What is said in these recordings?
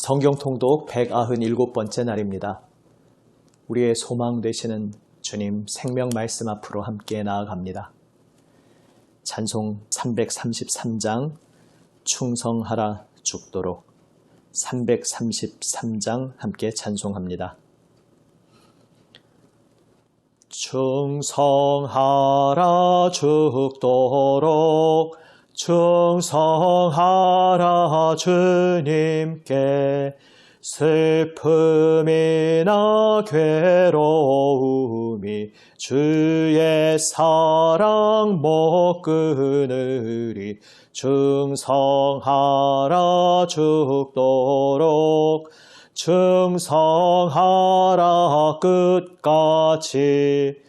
성경 통독 197번째 날입니다. 우리의 소망 되시는 주님 생명 말씀 앞으로 함께 나아갑니다. 찬송 333장 충성하라 죽도록 333장 함께 찬송합니다. 충성하라 죽도록 충성하라 주님께 슬픔이나 괴로움이 주의 사랑 못 끊으리 충성하라 죽도록 충성하라 끝까지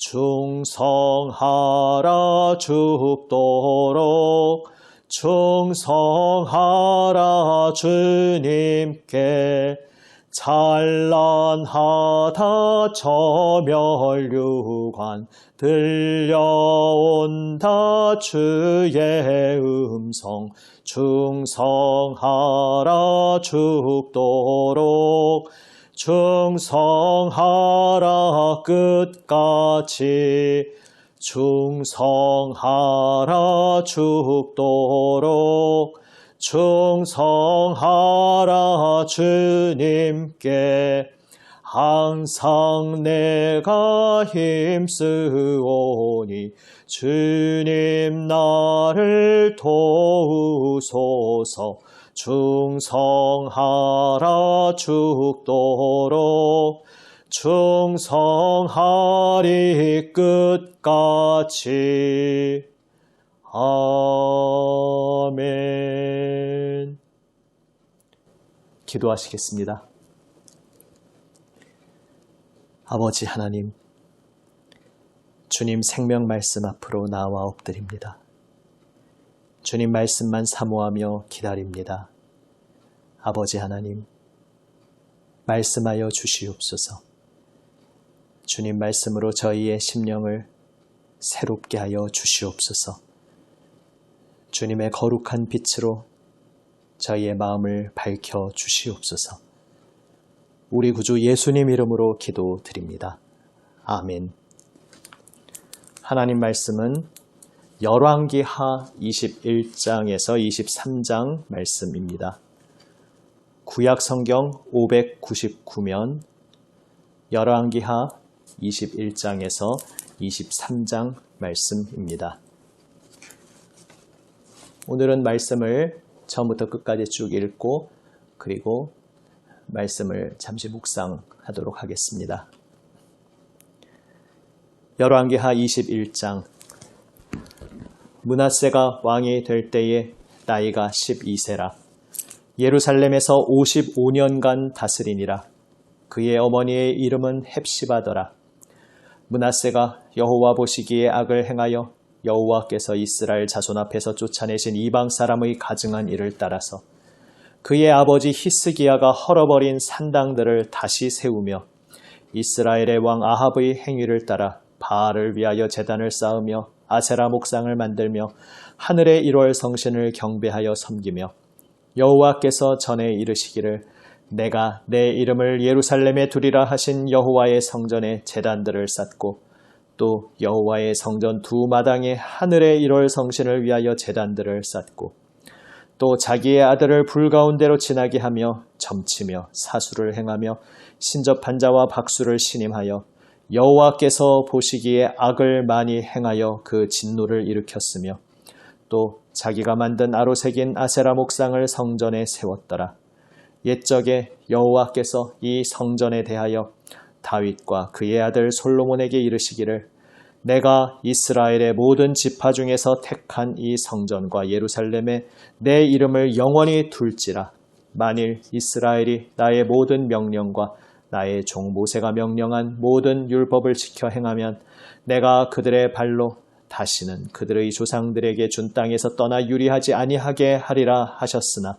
충성하라 죽도록 충성하라 주님께 찬란하다 저멸류관 들려온다 주의 음성 충성하라 죽도록 충성하라 끝까지 충성하라 죽도록 충성하라 주님께 항상 내가 힘쓰오니 주님 나를 도우소서 충성하라 죽도록 충성하리 끝까지 아멘. 기도하시겠습니다. 아버지 하나님, 주님 생명 말씀 앞으로 나와 엎드립니다. 주님 말씀만 사모하며 기다립니다. 아버지 하나님, 말씀하여 주시옵소서. 주님 말씀으로 저희의 심령을 새롭게 하여 주시옵소서. 주님의 거룩한 빛으로 저희의 마음을 밝혀 주시옵소서. 우리 구주 예수님 이름으로 기도드립니다. 아멘. 하나님 말씀은 열왕기하 21장에서 23장 말씀입니다. 구약성경 599면 열왕기하 21장에서 23장 말씀입니다. 오늘은 말씀을 처음부터 끝까지 쭉 읽고 그리고 말씀을 잠시 묵상하도록 하겠습니다. 열왕기하 21장. 므낫세가 왕이 될 때에 나이가 12세라. 예루살렘에서 55년간 다스리니라. 그의 어머니의 이름은 헵시바더라. 므낫세가 여호와 보시기에 악을 행하여 여호와께서 이스라엘 자손 앞에서 쫓아내신 이방 사람의 가증한 일을 따라서 그의 아버지 히스기야가 헐어버린 산당들을 다시 세우며 이스라엘의 왕 아합의 행위를 따라 바알을 위하여 제단을 쌓으며 아세라 목상을 만들며 하늘의 1월 성신을 경배하여 섬기며 여호와께서 전에 이르시기를 내가 내 이름을 예루살렘에 두리라 하신 여호와의 성전에 제단들을 쌓고 또 여호와의 성전 두 마당에 하늘의 1월 성신을 위하여 제단들을 쌓고 또 자기의 아들을 불 가운데로 지나게 하며 점치며 사수를 행하며 신접한 자와 박수를 신임하여 여호와께서 보시기에 악을 많이 행하여 그 진노를 일으켰으며 또 자기가 만든 아로 새긴 아세라 목상을 성전에 세웠더라. 옛적에 여호와께서 이 성전에 대하여 다윗과 그의 아들 솔로몬에게 이르시기를 내가 이스라엘의 모든 지파 중에서 택한 이 성전과 예루살렘에 내 이름을 영원히 둘지라. 만일 이스라엘이 나의 모든 명령과 나의 종 모세가 명령한 모든 율법을 지켜 행하면 내가 그들의 발로 다시는 그들의 조상들에게 준 땅에서 떠나 유리하지 아니하게 하리라 하셨으나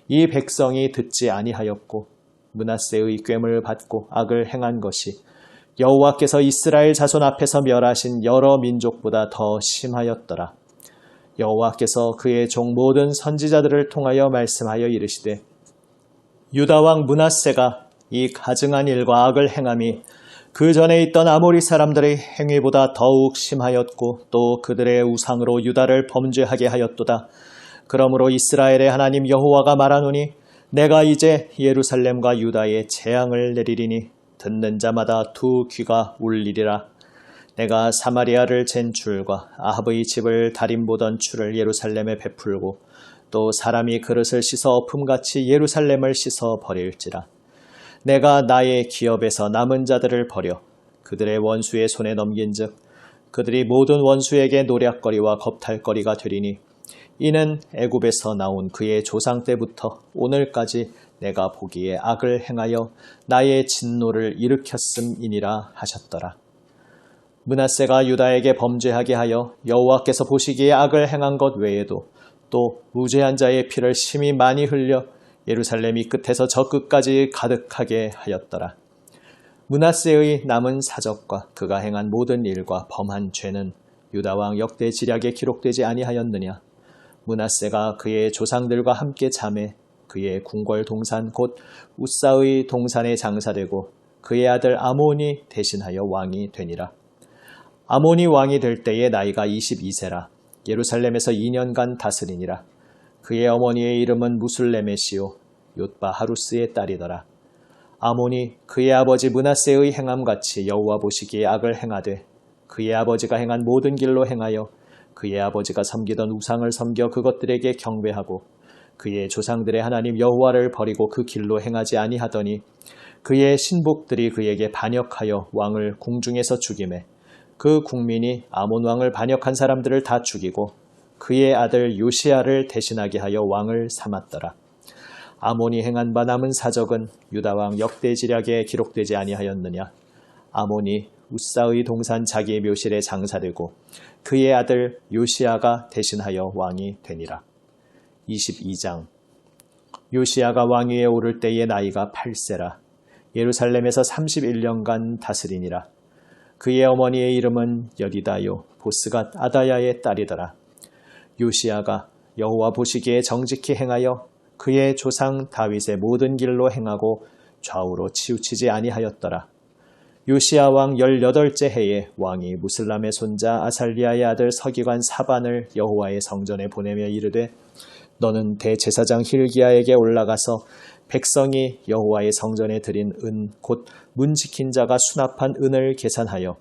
이 백성이 듣지 아니하였고 므낫세의 꾀를 받고 악을 행한 것이 여호와께서 이스라엘 자손 앞에서 멸하신 여러 민족보다 더 심하였더라. 여호와께서 그의 종 모든 선지자들을 통하여 말씀하여 이르시되 유다 왕 므낫세가 이 가증한 일과 악을 행함이 그 전에 있던 아모리 사람들의 행위보다 더욱 심하였고 또 그들의 우상으로 유다를 범죄하게 하였도다. 그러므로 이스라엘의 하나님 여호와가 말하노니 내가 이제 예루살렘과 유다에 재앙을 내리리니 듣는 자마다 두 귀가 울리리라. 내가 사마리아를 잰 줄과 아합의 집을 다림 보던 줄을 예루살렘에 베풀고 또 사람이 그릇을 씻어 엎음같이 예루살렘을 씻어 버릴지라. 내가 나의 기업에서 남은 자들을 버려 그들의 원수의 손에 넘긴즉 그들이 모든 원수에게 노략거리와 겁탈거리가 되리니 이는 애굽에서 나온 그의 조상 때부터 오늘까지 내가 보기에 악을 행하여 나의 진노를 일으켰음이니라 하셨더라. 므낫세가 유다에게 범죄하게 하여 여호와께서 보시기에 악을 행한 것 외에도 또 무죄한 자의 피를 심히 많이 흘려 예루살렘이 끝에서 저 끝까지 가득하게 하였더라. 므낫세의 남은 사적과 그가 행한 모든 일과 범한 죄는 유다 왕 역대 지략에 기록되지 아니하였느냐. 므낫세가 그의 조상들과 함께 잠에 그의 궁궐 동산 곧 우사의 동산에 장사되고 그의 아들 아몬이 대신하여 왕이 되니라. 아몬이 왕이 될 때의 나이가 22세라. 예루살렘에서 2년간 다스리니라. 그의 어머니의 이름은 무술레메시오 욤바 하루스의 딸이더라. 아몬이 그의 아버지 므낫세의 행함같이 여호와 보시기에 악을 행하되 그의 아버지가 행한 모든 길로 행하여 그의 아버지가 섬기던 우상을 섬겨 그것들에게 경배하고 그의 조상들의 하나님 여호와를 버리고 그 길로 행하지 아니하더니 그의 신복들이 그에게 반역하여 왕을 궁중에서 죽이매 그 국민이 아몬 왕을 반역한 사람들을 다 죽이고 그의 아들 요시야를 대신하게 하여 왕을 삼았더라. 아몬이 행한 바 남은 사적은 유다 왕 역대 지략에 기록되지 아니하였느냐. 아몬이 우사의 동산 자기의 묘실에 장사되고 그의 아들 요시야가 대신하여 왕이 되니라. 22장. 요시야가 왕위에 오를 때의 나이가 8세라. 예루살렘에서 31년간 다스리니라. 그의 어머니의 이름은 여디다요 보스갓 아다야의 딸이더라. 요시야가 여호와 보시기에 정직히 행하여 그의 조상 다윗의 모든 길로 행하고 좌우로 치우치지 아니하였더라. 요시야 왕 18째 해에 왕이 무슬람의 손자 아살리아의 아들 서기관 사반을 여호와의 성전에 보내며 이르되 너는 대제사장 힐기야에게 올라가서 백성이 여호와의 성전에 드린 은 곧 문 지킨 자가 수납한 은을 계산하여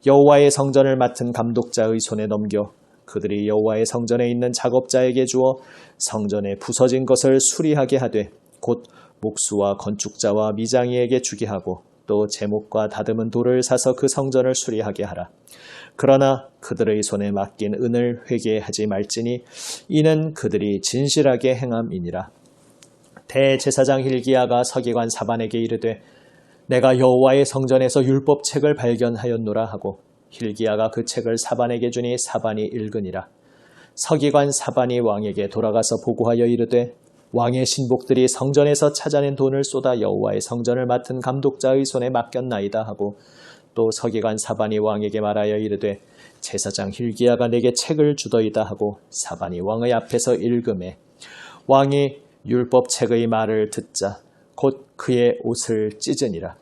여호와의 성전을 맡은 감독자의 손에 넘겨 그들이 여호와의 성전에 있는 작업자에게 주어 성전에 부서진 것을 수리하게 하되 곧 목수와 건축자와 미장이에게 주게 하고 또 제목과 다듬은 돌을 사서 그 성전을 수리하게 하라. 그러나 그들의 손에 맡긴 은을 회개하지 말지니 이는 그들이 진실하게 행함이니라. 대제사장 힐기야가 서기관 사반에게 이르되 내가 여호와의 성전에서 율법책을 발견하였노라 하고 힐기야가 그 책을 사반에게 주니 사반이 읽으니라. 서기관 사반이 왕에게 돌아가서 보고하여 이르되 왕의 신복들이 성전에서 찾아낸 돈을 쏟아 여호와의 성전을 맡은 감독자의 손에 맡겼나이다 하고 또 서기관 사반이 왕에게 말하여 이르되 제사장 힐기야가 내게 책을 주더이다 하고 사반이 왕의 앞에서 읽음에 왕이 율법책의 말을 듣자 곧 그의 옷을 찢으니라.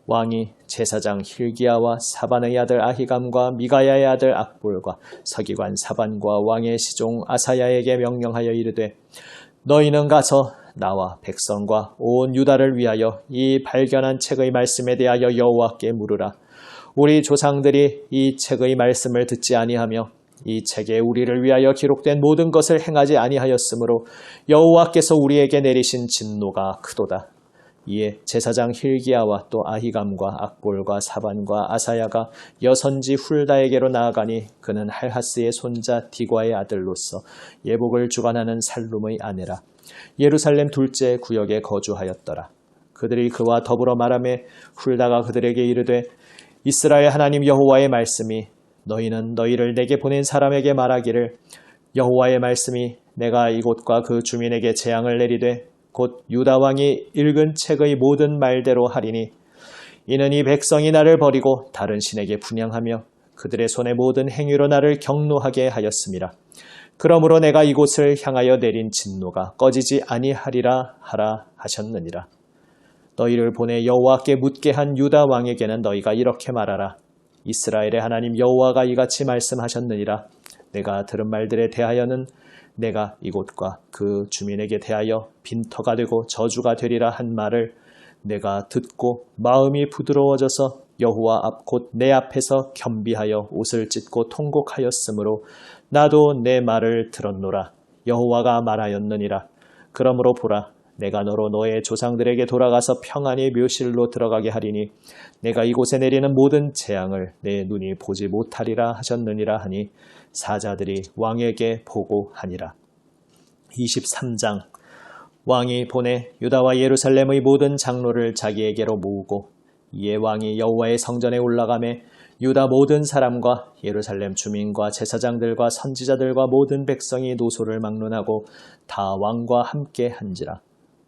왕이 제사장 힐기야와 사반의 아들 아히감과 미가야의 아들 악볼과 서기관 사반과 왕의 시종 아사야에게 명령하여 이르되 너희는 가서 나와 백성과 온 유다를 위하여 이 발견한 책의 말씀에 대하여 여호와께 물으라. 우리 조상들이 이 책의 말씀을 듣지 아니하며 이 책에 우리를 위하여 기록된 모든 것을 행하지 아니하였으므로 여호와께서 우리에게 내리신 진노가 크도다. 이에 제사장 힐기야와 또 아히감과 악볼과 사반과 아사야가 여선지 훌다에게로 나아가니 그는 할하스의 손자 디과의 아들로서 예복을 주관하는 살룸의 아내라. 예루살렘 둘째 구역에 거주하였더라. 그들이 그와 더불어 말하매 훌다가 그들에게 이르되 이스라엘 하나님 여호와의 말씀이 너희는 너희를 내게 보낸 사람에게 말하기를 여호와의 말씀이 내가 이곳과 그 주민에게 재앙을 내리되 곧 유다 왕이 읽은 책의 모든 말대로 하리니 이는 이 백성이 나를 버리고 다른 신에게 분향하며 그들의 손의 모든 행위로 나를 경노하게 하였음이라. 그러므로 내가 이곳을 향하여 내린 진노가 꺼지지 아니하리라 하라 하셨느니라. 너희를 보내 여호와께 묻게 한 유다 왕에게는 너희가 이렇게 말하라. 이스라엘의 하나님 여호와가 이같이 말씀하셨느니라. 내가 들은 말들에 대하여는 내가 이곳과 그 주민에게 대하여 빈터가 되고 저주가 되리라 한 말을 내가 듣고 마음이 부드러워져서 여호와 앞 곧 내 앞에서 겸비하여 옷을 찢고 통곡하였으므로 나도 내 말을 들었노라. 여호와가 말하였느니라. 그러므로 보라, 내가 너로 너의 조상들에게 돌아가서 평안히 묘실로 들어가게 하리니 내가 이곳에 내리는 모든 재앙을 내 눈이 보지 못하리라 하셨느니라 하니 사자들이 왕에게 보고하니라. 23장. 왕이 보내 유다와 예루살렘의 모든 장로를 자기에게로 모으고 이에 왕이 여호와의 성전에 올라가매 유다 모든 사람과 예루살렘 주민과 제사장들과 선지자들과 모든 백성이 노소를 막론하고 다 왕과 함께 한지라.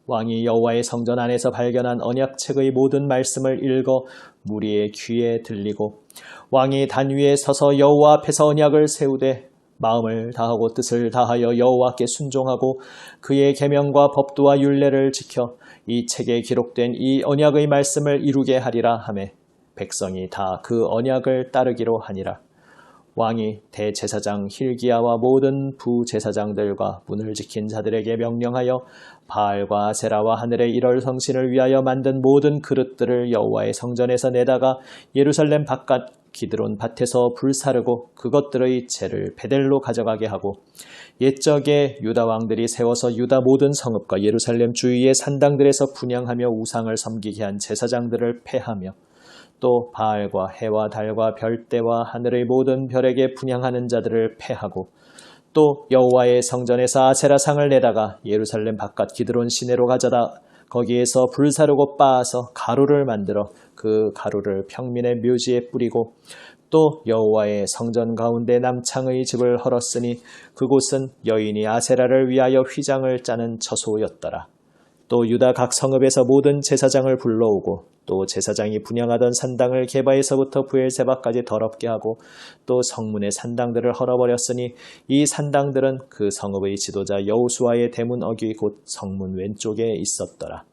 왕이 여호와의 성전 안에서 발견한 언약책의 모든 말씀을 읽어 무리의 귀에 들리고 왕이 단 위에 서서 여호와 앞에서 언약을 세우되 마음을 다하고 뜻을 다하여 여호와께 순종하고 그의 계명과 법도와 율례를 지켜 이 책에 기록된 이 언약의 말씀을 이루게 하리라 하매 백성이 다 그 언약을 따르기로 하니라. 왕이 대제사장 힐기야와 모든 부제사장들과 문을 지킨 자들에게 명령하여 바알과 아세라와 하늘의 일월 성신을 위하여 만든 모든 그릇들을 여호와의 성전에서 내다가 예루살렘 바깥 기드론 밭에서 불사르고 그것들의 재를 베델로 가져가게 하고 옛적에 유다 왕들이 세워서 유다 모든 성읍과 예루살렘 주위의 산당들에서 분향하며 우상을 섬기게 한 제사장들을 패하며 또 바알과 해와 달과 별대와 하늘의 모든 별에게 분향하는 자들을 패하고 또 여호와의 성전에서 아세라상을 내다가 예루살렘 바깥 기드론 시내로 가져다 거기에서 불사르고 빻아서 가루를 만들어 그 가루를 평민의 묘지에 뿌리고 또 여호와의 성전 가운데 남창의 집을 헐었으니 그곳은 여인이 아세라를 위하여 휘장을 짜는 처소였더라. 또 유다 각 성읍에서 모든 제사장을 불러오고 또 제사장이 분향하던 산당을 게바에서부터 브엘세바까지 더럽게 하고 또 성문의 산당들을 헐어버렸으니 이 산당들은 그 성읍의 지도자 여호수아의 대문 어귀 곧 성문 왼쪽에 있었더라.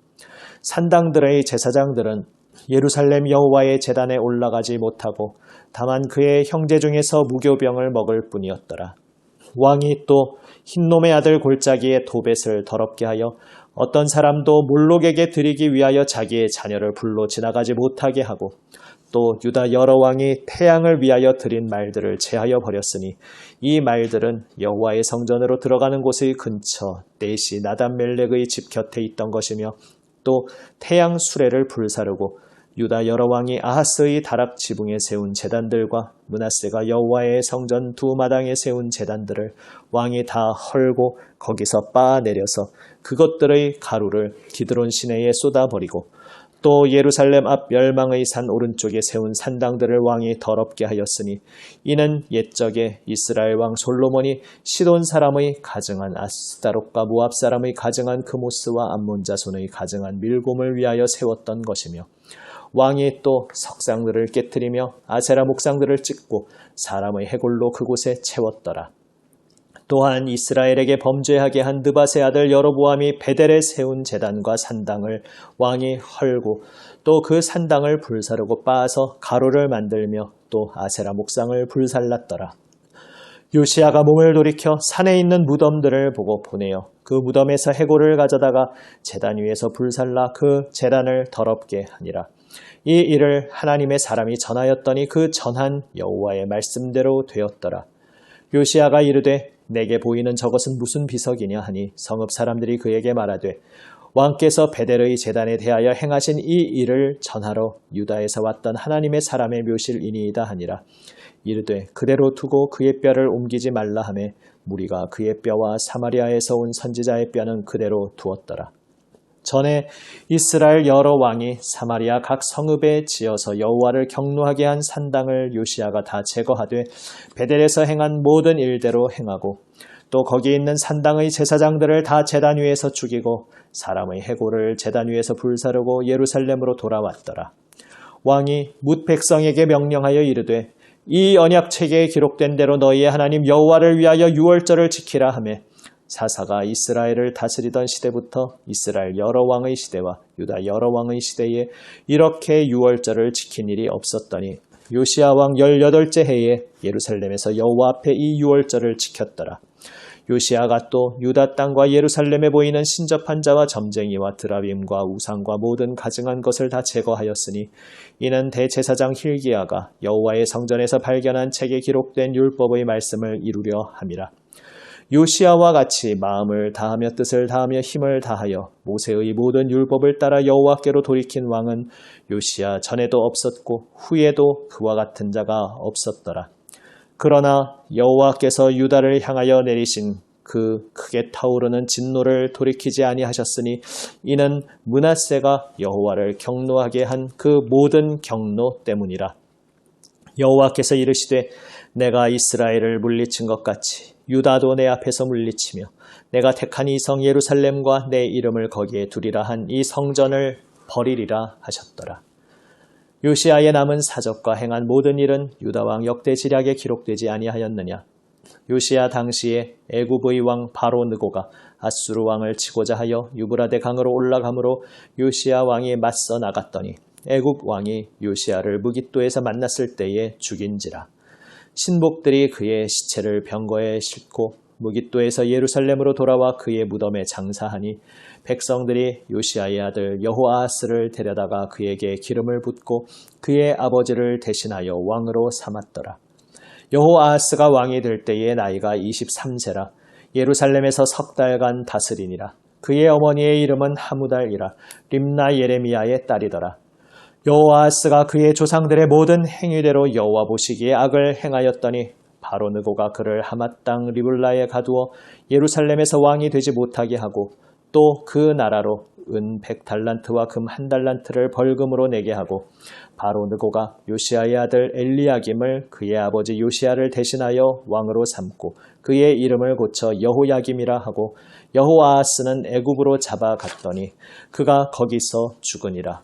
산당들의 제사장들은 예루살렘 여호와의 제단에 올라가지 못하고 다만 그의 형제 중에서 무교병을 먹을 뿐이었더라. 왕이 또 흰놈의 아들 골짜기의 도벳을 더럽게 하여 어떤 사람도 몰록에게 드리기 위하여 자기의 자녀를 불로 지나가지 못하게 하고 또 유다 여러 왕이 태양을 위하여 드린 말들을 제하여 버렸으니 이 말들은 여호와의 성전으로 들어가는 곳의 근처 넷이 나단멜렉의 집 곁에 있던 것이며 또 태양 수레를 불사르고 유다 여러 왕이 아하스의 다락 지붕에 세운 제단들과 므낫세가 여호와의 성전 두 마당에 세운 제단들을 왕이 다 헐고 거기서 빻아내려서 그것들의 가루를 기드론 시내에 쏟아버리고 또 예루살렘 앞 멸망의 산 오른쪽에 세운 산당들을 왕이 더럽게 하였으니 이는 옛적에 이스라엘 왕 솔로몬이 시돈 사람의 가증한 아스다롯과 모압 사람의 가증한 그모스와 암몬 자손의 가증한 밀곰을 위하여 세웠던 것이며 왕이 또 석상들을 깨뜨리며 아세라 목상들을 찢고 사람의 해골로 그곳에 채웠더라. 또한 이스라엘에게 범죄하게 한 느밧의 아들 여로보암이 베델에 세운 제단과 산당을 왕이 헐고 또 그 산당을 불사르고 빻아서 가루를 만들며 또 아세라 목상을 불살랐더라. 요시야가 몸을 돌이켜 산에 있는 무덤들을 보고 보내어 그 무덤에서 해골을 가져다가 제단 위에서 불살라 그 제단을 더럽게 하니라. 이 일을 하나님의 사람이 전하였더니 그 전한 여호와의 말씀대로 되었더라. 요시야가 이르되 내게 보이는 저것은 무슨 비석이냐 하니 성읍 사람들이 그에게 말하되 왕께서 베델의 제단에 대하여 행하신 이 일을 전하러 유다에서 왔던 하나님의 사람의 묘실이니이다 하니라. 이르되 그대로 두고 그의 뼈를 옮기지 말라 하매 무리가 그의 뼈와 사마리아에서 온 선지자의 뼈는 그대로 두었더라. 전에 이스라엘 여러 왕이 사마리아 각 성읍에 지어서 여호와를 경노하게 한 산당을 요시야가 다 제거하되 베델에서 행한 모든 일대로 행하고 또 거기 있는 산당의 제사장들을 다 제단 위에서 죽이고 사람의 해골을 제단 위에서 불사르고 예루살렘으로 돌아왔더라. 왕이 뭇 백성에게 명령하여 이르되 이 언약책에 기록된 대로 너희의 하나님 여호와를 위하여 유월절을 지키라 하매 사사가 이스라엘을 다스리던 시대부터 이스라엘 여러 왕의 시대와 유다 여러 왕의 시대에 이렇게 유월절을 지킨 일이 없었더니 요시야 왕 18째 해에 예루살렘에서 여호와 앞에 이 유월절을 지켰더라. 요시야가 또 유다 땅과 예루살렘에 보이는 신접한 자와 점쟁이와 드라빔과 우상과 모든 가증한 것을 다 제거하였으니 이는 대제사장 hil기야가 여호와의 성전에서 발견한 책에 기록된 율법의 말씀을 이루려 함이라. 요시야와 같이 마음을 다하며 뜻을 다하며 힘을 다하여 모세의 모든 율법을 따라 여호와께로 돌이킨 왕은 요시야 전에도 없었고 후에도 그와 같은 자가 없었더라. 그러나 여호와께서 유다를 향하여 내리신 그 크게 타오르는 진노를 돌이키지 아니하셨으니 이는 므낫세가 여호와를 경노하게 한 그 모든 경노 때문이라. 여호와께서 이르시되 내가 이스라엘을 물리친 것 같이 유다도 내 앞에서 물리치며 내가 택한 이 성 예루살렘과 내 이름을 거기에 두리라 한 이 성전을 버리리라 하셨더라. 요시야의 남은 사적과 행한 모든 일은 유다왕 역대지략에 기록되지 아니하였느냐. 요시야 당시에 애굽의 왕 바로 느고가 아수르 왕을 치고자 하여 유브라데 강으로 올라가므로 요시야 왕이 맞서 나갔더니 애굽 왕이 요시야를 무깃도에서 만났을 때에 죽인지라. 신복들이 그의 시체를 병거에 싣고 무깃도에서 예루살렘으로 돌아와 그의 무덤에 장사하니 백성들이 요시야의 아들 여호아하스를 데려다가 그에게 기름을 붓고 그의 아버지를 대신하여 왕으로 삼았더라. 여호아하스가 왕이 될 때에 나이가 23세라. 예루살렘에서 석 달간 다스리니라. 그의 어머니의 이름은 하무달이라. 림나 예레미야의 딸이더라. 여호아하스가 그의 조상들의 모든 행위대로 여호와 보시기에 악을 행하였더니 바로 느고가 그를 하맛 땅 리블라에 가두어 예루살렘에서 왕이 되지 못하게 하고 또 그 나라로 은 100달란트와 금 1달란트를 벌금으로 내게 하고 바로 느고가 요시야의 아들 엘리야김을 그의 아버지 요시야를 대신하여 왕으로 삼고 그의 이름을 고쳐 여호야김이라 하고 여호아하스는 애굽으로 잡아갔더니 그가 거기서 죽으니라.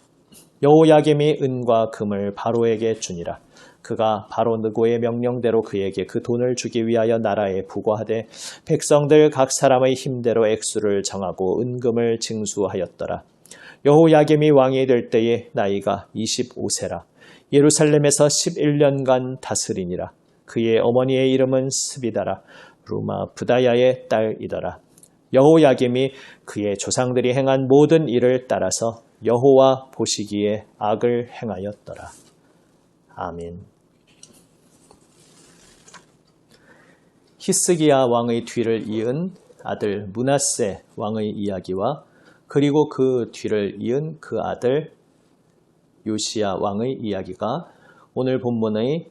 여호야김이 은과 금을 바로에게 주니라. 그가 바로 느고의 명령대로 그에게 그 돈을 주기 위하여 나라에 부과하되 백성들 각 사람의 힘대로 액수를 정하고 은금을 징수하였더라. 여호야김이 왕이 될 때에 나이가 25세라. 예루살렘에서 11년간 다스리니라. 그의 어머니의 이름은 스비다라. 루마 부다야의 딸이더라. 여호야김이 그의 조상들이 행한 모든 일을 따라서 여호와 보시기에 악을 행하였더라. 아멘. 히스기야 왕의 뒤를 이은 아들 므낫세 왕의 이야기와 그리고 그 뒤를 이은 그 아들 요시야 왕의 이야기가 오늘 본문의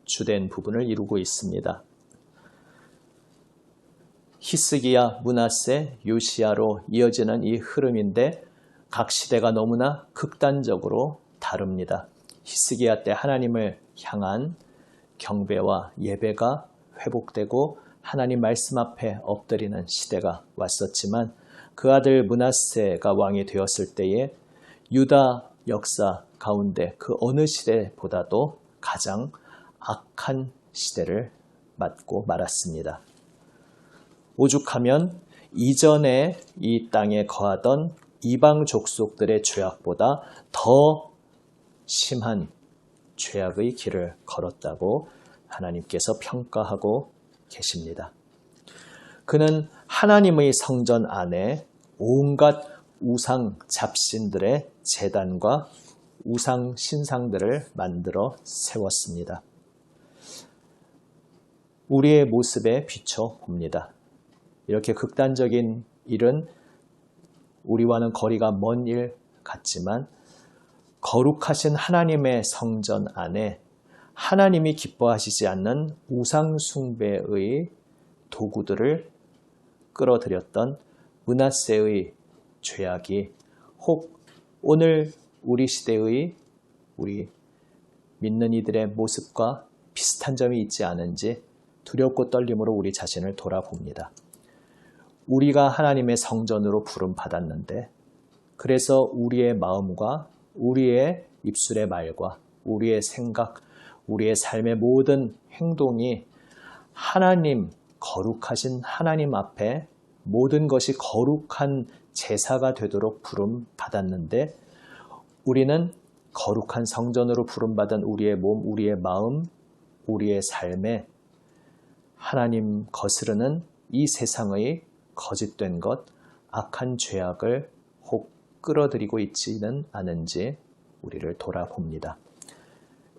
주된 부분을 이루고 있습니다. 히스기야, 므낫세, 요시야로 이어지는 이 흐름인데 각 시대가 너무나 극단적으로 다릅니다. 히스기야 때 하나님을 향한 경배와 예배가 회복되고 하나님 말씀 앞에 엎드리는 시대가 왔었지만 그 아들 므낫세가 왕이 되었을 때에 유다 역사 가운데 그 어느 시대보다도 가장 악한 시대를 맞고 말았습니다. 오죽하면 이전에 이 땅에 거하던 이방 족속들의 죄악보다 더 심한 죄악의 길을 걸었다고 하나님께서 평가하고 계십니다. 그는 하나님의 성전 안에 온갖 우상 잡신들의 제단과 우상 신상들을 만들어 세웠습니다. 우리의 모습에 비춰 봅니다. 이렇게 극단적인 일은 우리와는 거리가 먼 일 같지만 거룩하신 하나님의 성전 안에 하나님이 기뻐하시지 않는 우상 숭배의 도구들을 끌어들였던 므낫세의 죄악이 혹 오늘 우리 시대의 우리 믿는 이들의 모습과 비슷한 점이 있지 않은지 두렵고 떨림으로 우리 자신을 돌아봅니다. 우리가 하나님의 성전으로 부름받았는데 그래서 우리의 마음과 우리의 입술의 말과 우리의 생각, 우리의 삶의 모든 행동이 하나님, 거룩하신 하나님 앞에 모든 것이 거룩한 제사가 되도록 부름받았는데 우리는 거룩한 성전으로 부름받은 우리의 몸, 우리의 마음, 우리의 삶에 하나님 거스르는 이 세상의 거짓된 것, 악한 죄악을 혹 끌어들이고 있지는 않은지 우리를 돌아봅니다.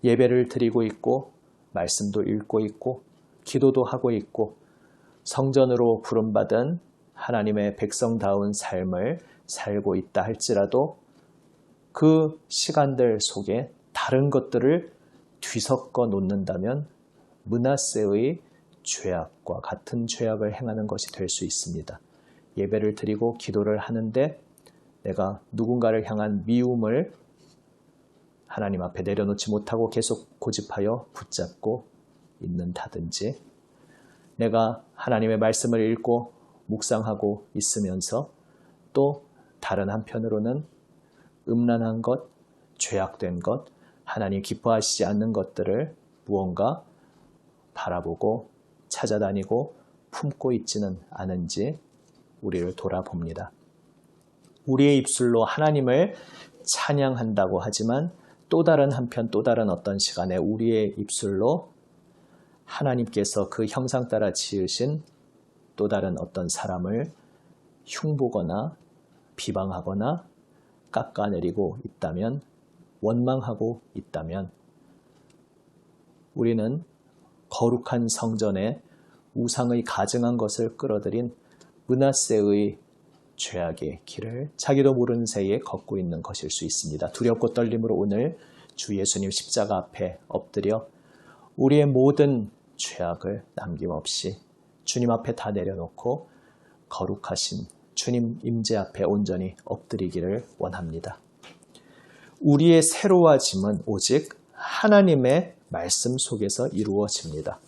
예배를 드리고 있고 말씀도 읽고 있고 기도도 하고 있고 성전으로 부름받은 하나님의 백성다운 삶을 살고 있다 할지라도 그 시간들 속에 다른 것들을 뒤섞어 놓는다면 므낫세의 죄악과 같은 죄악을 행하는 것이 될 수 있습니다. 예배를 드리고 기도를 하는데 내가 누군가를 향한 미움을 하나님 앞에 내려놓지 못하고 계속 고집하여 붙잡고 있는다든지 내가 하나님의 말씀을 읽고 묵상하고 있으면서 또 다른 한편으로는 음란한 것, 죄악된 것, 하나님 기뻐하시지 않는 것들을 무언가 바라보고 찾아다니고 품고 있지는 않은지 우리를 돌아봅니다. 우리의 입술로 하나님을 찬양한다고 하지만 또 다른 한편 또 다른 어떤 시간에 우리의 입술로 하나님께서 그 형상 따라 지으신 또 다른 어떤 사람을 흉보거나 비방하거나 깎아내리고 있다면 원망하고 있다면 우리는 거룩한 성전에 우상의 가증한 것을 끌어들인 므낫세의 죄악의 길을 자기도 모르는 새에 걷고 있는 것일 수 있습니다. 두렵고 떨림으로 오늘 주 예수님 십자가 앞에 엎드려 우리의 모든 죄악을 남김없이 주님 앞에 다 내려놓고 거룩하신 주님 임재 앞에 온전히 엎드리기를 원합니다. 우리의 새로워짐은 오직 하나님의 말씀 속에서 이루어집니다.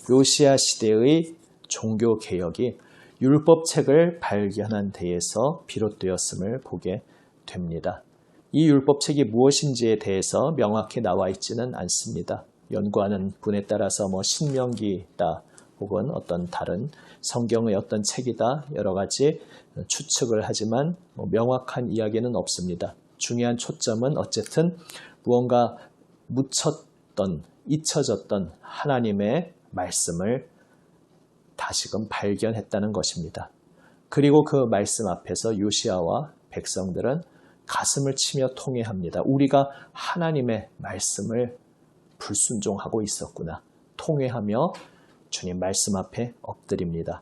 요시야 시대의 종교개혁이 율법책을 발견한 데에서 비롯되었음을 보게 됩니다. 이 율법책이 무엇인지에 대해서 명확히 나와 있지는 않습니다. 연구하는 분에 따라서 신명기다 혹은 어떤 다른 성경의 어떤 책이다 여러 가지 추측을 하지만 명확한 이야기는 없습니다. 중요한 초점은 어쨌든 무언가 묻혔던 잊혀졌던 하나님의 말씀을 다시금 발견했다는 것입니다. 그리고 그 말씀 앞에서 요시야와 백성들은 가슴을 치며 통회합니다. 우리가 하나님의 말씀을 불순종하고 있었구나. 통회하며 주님 말씀 앞에 엎드립니다.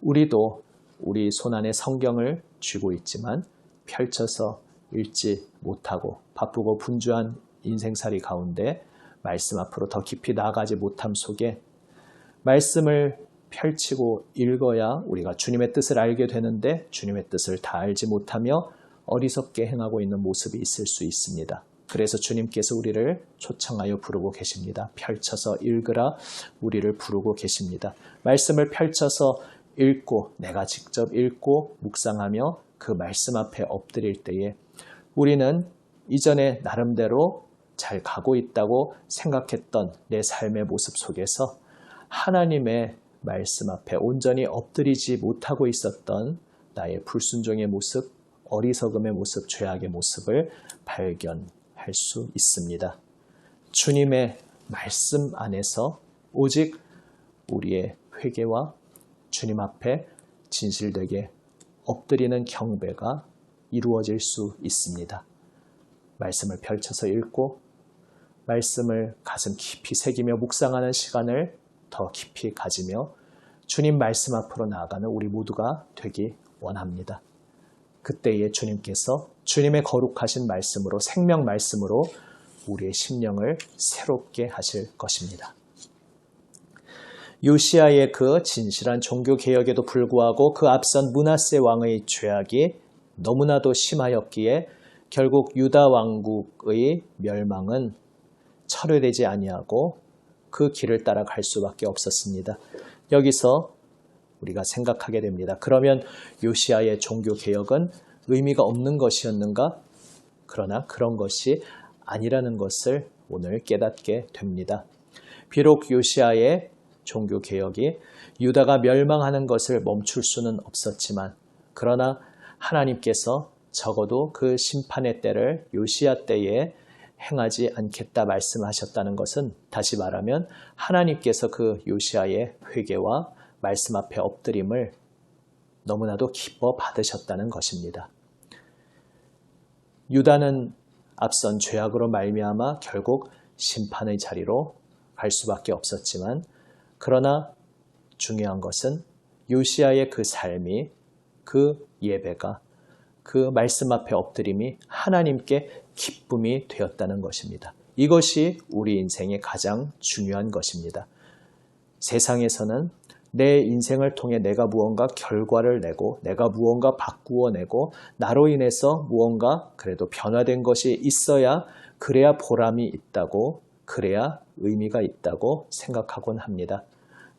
우리도 우리 손안에 성경을 쥐고 있지만 펼쳐서 읽지 못하고 바쁘고 분주한 인생살이 가운데 말씀 앞으로 더 깊이 나아가지 못함 속에 말씀을 펼치고 읽어야 우리가 주님의 뜻을 알게 되는데 주님의 뜻을 다 알지 못하며 어리석게 행하고 있는 모습이 있을 수 있습니다. 그래서 주님께서 우리를 초청하여 부르고 계십니다. 펼쳐서 읽으라 우리를 부르고 계십니다. 말씀을 펼쳐서 읽고 내가 직접 읽고 묵상하며 그 말씀 앞에 엎드릴 때에 우리는 이전에 나름대로 잘 가고 있다고 생각했던 내 삶의 모습 속에서 하나님의 말씀 앞에 온전히 엎드리지 못하고 있었던 나의 불순종의 모습, 어리석음의 모습, 죄악의 모습을 발견할 수 있습니다. 주님의 말씀 안에서 오직 우리의 회개와 주님 앞에 진실되게 엎드리는 경배가 이루어질 수 있습니다. 말씀을 펼쳐서 읽고 말씀을 가슴 깊이 새기며 묵상하는 시간을 더 깊이 가지며 주님 말씀 앞으로 나아가는 우리 모두가 되기 원합니다. 그때에 주님께서 주님의 거룩하신 말씀으로 생명 말씀으로 우리의 심령을 새롭게 하실 것입니다. 요시야의 그 진실한 종교개혁에도 불구하고 그 앞선 므낫세 왕의 죄악이 너무나도 심하였기에 결국 유다 왕국의 멸망은 철회되지 아니하고 그 길을 따라 갈 수밖에 없었습니다. 여기서 우리가 생각하게 됩니다. 그러면 요시야의 종교개혁은 의미가 없는 것이었는가? 그러나 그런 것이 아니라는 것을 오늘 깨닫게 됩니다. 비록 요시아의 종교개혁이 유다가 멸망하는 것을 멈출 수는 없었지만 그러나 하나님께서 적어도 그 심판의 때를 요시아 때에 행하지 않겠다 말씀하셨다는 것은 다시 말하면 하나님께서 그 요시아의 회개와 말씀 앞에 엎드림을 너무나도 기뻐 받으셨다는 것입니다. 유다는 앞선 죄악으로 말미암아 결국 심판의 자리로 갈 수밖에 없었지만 그러나 중요한 것은 요시아의 그 삶이 그 예배가 그 말씀 앞에 엎드림이 하나님께 기쁨이 되었다는 것입니다. 이것이 우리 인생의 가장 중요한 것입니다. 세상에서는 내 인생을 통해 내가 무언가 결과를 내고 내가 무언가 바꾸어내고 나로 인해서 무언가 그래도 변화된 것이 있어야 그래야 보람이 있다고 그래야 의미가 있다고 생각하곤 합니다.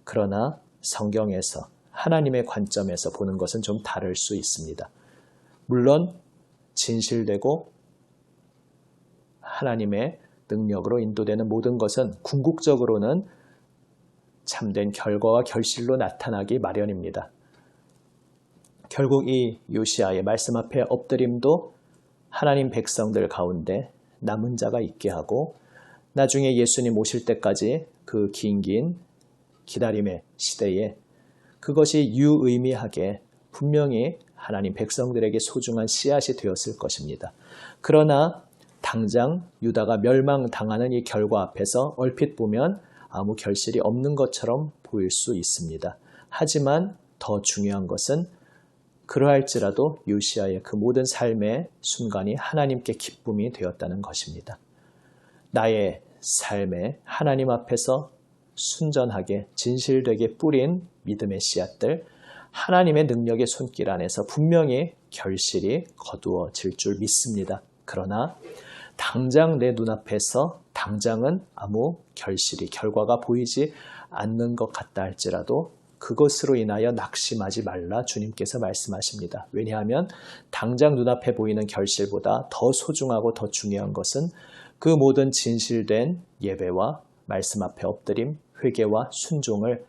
그러나 성경에서 하나님의 관점에서 보는 것은 좀 다를 수 있습니다. 물론 진실되고 하나님의 능력으로 인도되는 모든 것은 궁극적으로는 참된 결과와 결실로 나타나기 마련입니다. 결국 이 요시아의 말씀 앞에 엎드림도 하나님 백성들 가운데 남은 자가 있게 하고 나중에 예수님 오실 때까지 그 긴 기다림의 시대에 그것이 유의미하게 분명히 하나님 백성들에게 소중한 씨앗이 되었을 것입니다. 그러나 당장 유다가 멸망당하는 이 결과 앞에서 얼핏 보면 아무 결실이 없는 것처럼 보일 수 있습니다. 하지만 더 중요한 것은 그러할지라도 요시아의 그 모든 삶의 순간이 하나님께 기쁨이 되었다는 것입니다. 나의 삶에 하나님 앞에서 순전하게 진실되게 뿌린 믿음의 씨앗들, 하나님의 능력의 손길 안에서 분명히 결실이 거두어질 줄 믿습니다. 그러나 당장 내 눈앞에서 당장은 아무 결과가 보이지 않는 것 같다 할지라도 그것으로 인하여 낙심하지 말라 주님께서 말씀하십니다. 왜냐하면 당장 눈앞에 보이는 결실보다 더 소중하고 더 중요한 것은 그 모든 진실된 예배와 말씀 앞에 엎드림, 회개와 순종을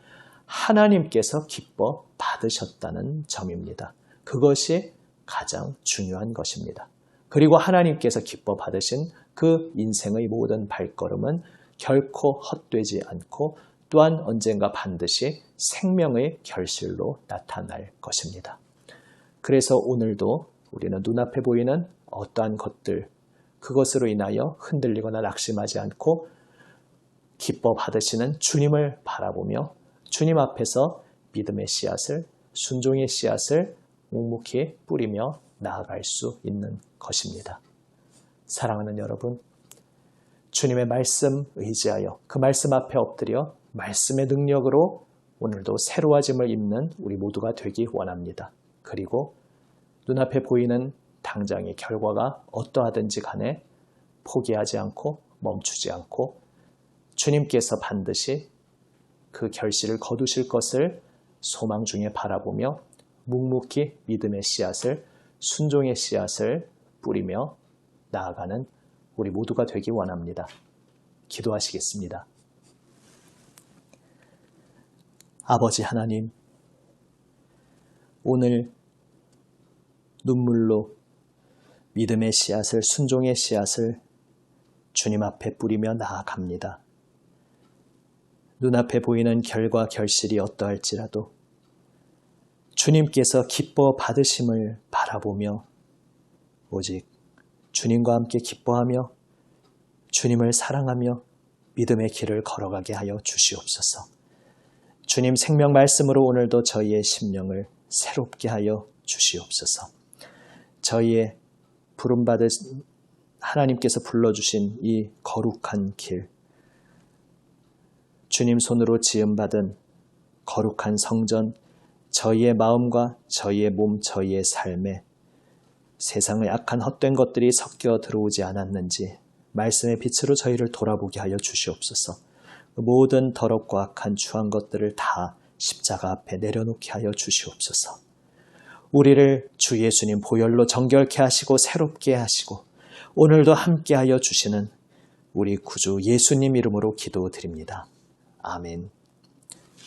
하나님께서 기뻐 받으셨다는 점입니다. 그것이 가장 중요한 것입니다. 그리고 하나님께서 기뻐 받으신 그 인생의 모든 발걸음은 결코 헛되지 않고 또한 언젠가 반드시 생명의 결실로 나타날 것입니다. 그래서 오늘도 우리는 눈앞에 보이는 어떠한 것들, 그것으로 인하여 흔들리거나 낙심하지 않고 기뻐 받으시는 주님을 바라보며 주님 앞에서 믿음의 씨앗을, 순종의 씨앗을 묵묵히 뿌리며 나아갈 수 있는 것입니다. 사랑하는 여러분, 주님의 말씀 의지하여 그 말씀 앞에 엎드려 말씀의 능력으로 오늘도 새로워짐을 입는 우리 모두가 되기 원합니다. 그리고 눈앞에 보이는 당장의 결과가 어떠하든지 간에 포기하지 않고 멈추지 않고 주님께서 반드시 그 결실을 거두실 것을 소망 중에 바라보며 묵묵히 믿음의 씨앗을, 순종의 씨앗을 뿌리며 나아가는 우리 모두가 되기 원합니다. 기도하시겠습니다. 아버지 하나님, 오늘 눈물로 믿음의 씨앗을, 순종의 씨앗을 주님 앞에 뿌리며 나아갑니다. 눈앞에 보이는 결과 결실이 어떠할지라도 주님께서 기뻐 받으심을 바라보며 오직 주님과 함께 기뻐하며 주님을 사랑하며 믿음의 길을 걸어가게 하여 주시옵소서. 주님 생명 말씀으로 오늘도 저희의 심령을 새롭게 하여 주시옵소서. 저희의 부름받은 하나님께서 불러주신 이 거룩한 길, 주님 손으로 지음받은 거룩한 성전, 저희의 마음과 저희의 몸, 저희의 삶에 세상의 악한 헛된 것들이 섞여 들어오지 않았는지 말씀의 빛으로 저희를 돌아보게 하여 주시옵소서. 모든 더럽고 악한 추한 것들을 다 십자가 앞에 내려놓게 하여 주시옵소서. 우리를 주 예수님 보혈로 정결케 하시고 새롭게 하시고 오늘도 함께 하여 주시는 우리 구주 예수님 이름으로 기도드립니다. 아멘.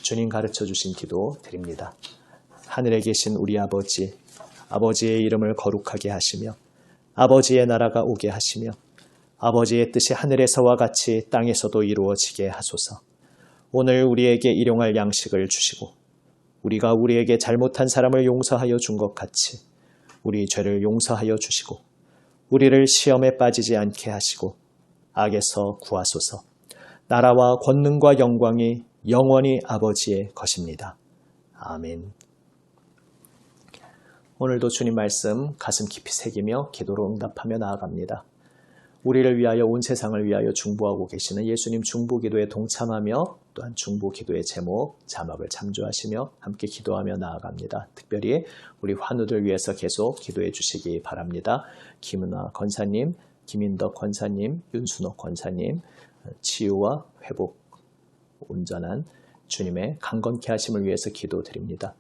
주님 가르쳐 주신 기도 드립니다. 하늘에 계신 우리 아버지, 아버지의 이름을 거룩하게 하시며 아버지의 나라가 오게 하시며 아버지의 뜻이 하늘에서와 같이 땅에서도 이루어지게 하소서. 오늘 우리에게 일용할 양식을 주시고 우리가 우리에게 잘못한 사람을 용서하여 준 것 같이 우리 죄를 용서하여 주시고 우리를 시험에 빠지지 않게 하시고 악에서 구하소서. 나라와 권능과 영광이 영원히 아버지의 것입니다. 아멘. 오늘도 주님 말씀 가슴 깊이 새기며 기도로 응답하며 나아갑니다. 우리를 위하여 온 세상을 위하여 중보하고 계시는 예수님 중보기도에 동참하며 또한 중보기도의 제목, 자막을 참조하시며 함께 기도하며 나아갑니다. 특별히 우리 환우들 위해서 계속 기도해 주시기 바랍니다. 김은아 권사님, 김인덕 권사님, 윤순옥 권사님, 치유와 회복 온전한 주님의 강건케 하심을 위해서 기도드립니다.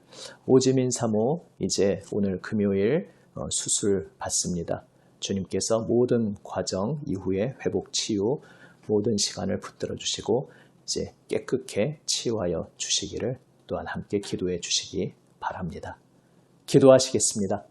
오지민 사모 이제 오늘 금요일 수술 받습니다. 주님께서 모든 과정 이후에 회복 치유 모든 시간을 붙들어 주시고 이제 깨끗게 치유하여 주시기를 또한 함께 기도해 주시기 바랍니다. 기도하시겠습니다.